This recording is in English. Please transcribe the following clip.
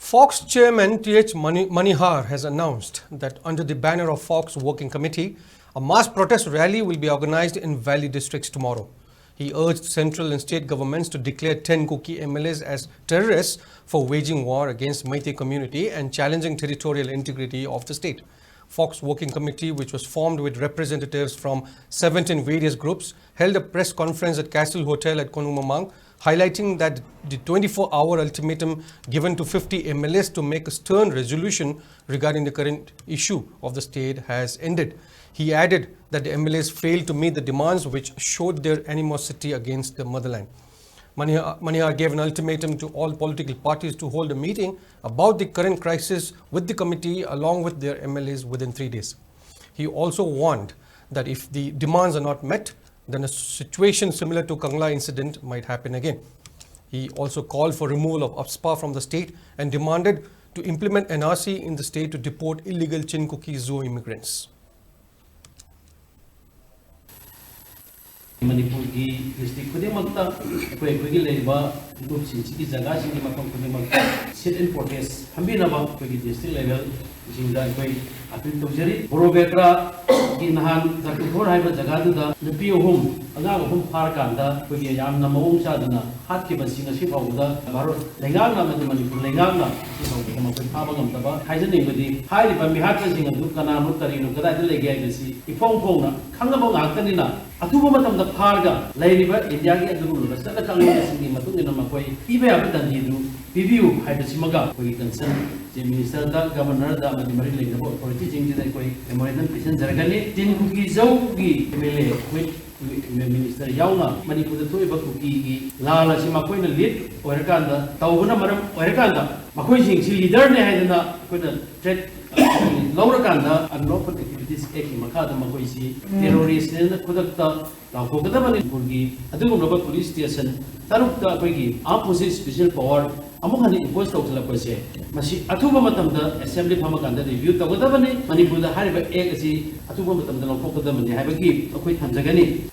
Focs chairman T.H. Manihar has announced that under the banner of Focs Working Committee, a mass protest rally will be organized in Valley districts tomorrow. He urged central and state governments to declare 10 Kuki MLAs as terrorists for waging war against Meitei community and challenging territorial integrity of the state. Focs Working Committee, which was formed with representatives from 17 various groups, held a press conference at Castle Hotel at Konumamang, highlighting that the 24-hour ultimatum given to 50 MLAs to make a stern resolution regarding the current issue of the state has ended. He added that the MLAs failed to meet the demands which showed their animosity against the motherland. Manihar gave an ultimatum to all political parties to hold a meeting about the current crisis with the committee along with their MLAs within 3 days. He also warned that if the demands are not met, then a situation similar to Kangla incident might happen again. He also called for removal of UPSPA from the state and demanded to implement NRC in the state to deport illegal Chin Kuki Zoo immigrants. Manipur ki district kudimagta koi leba group sinchi jaga singi mafam kudimagta sit and protest hambinaba koi district level singa koi appeal tawjari borobekra ki nahan zakupur haiba jaga duda nupi ohum anga ohum phar kanda koi yamna mawong sadana hat ki basinga si fawda baro lengang na Manipur lengang na si fawda ma koi phaba ngamtaba haijani badi hai ba mi hat singa du kana no tarino kada de lege ai basi ifong phong na khangaba ngakani na atuba matam da pharga lairiba India ki adugulu rasala kangla singi matung ina makoi ibe abadan hidu review haida simaga koi concern je minister da governor da mari lengna bo authority jing da koi memorandum petition jargani tin kuki zau gi mele with minister yauna Manipur da thoi ba kuki gi lala sima koi na lead oirkanda tawbuna maram oirkanda makoi jing si leader ne haidana koi da threat Laurakanda and local activities eki makada makoisi terrorist and kudakta Laukota Manipurgi, Adunova police station, Tarukta Pegi, opposite special power, Amokani imposed of La Pose, Mashi Atuba Matamda, Assembly Pamakanda review, Tagodavani, Manipur the Hariba Egasi, Atuba Matamda, Pokadam, and the Habaki, a quick Hanzagani.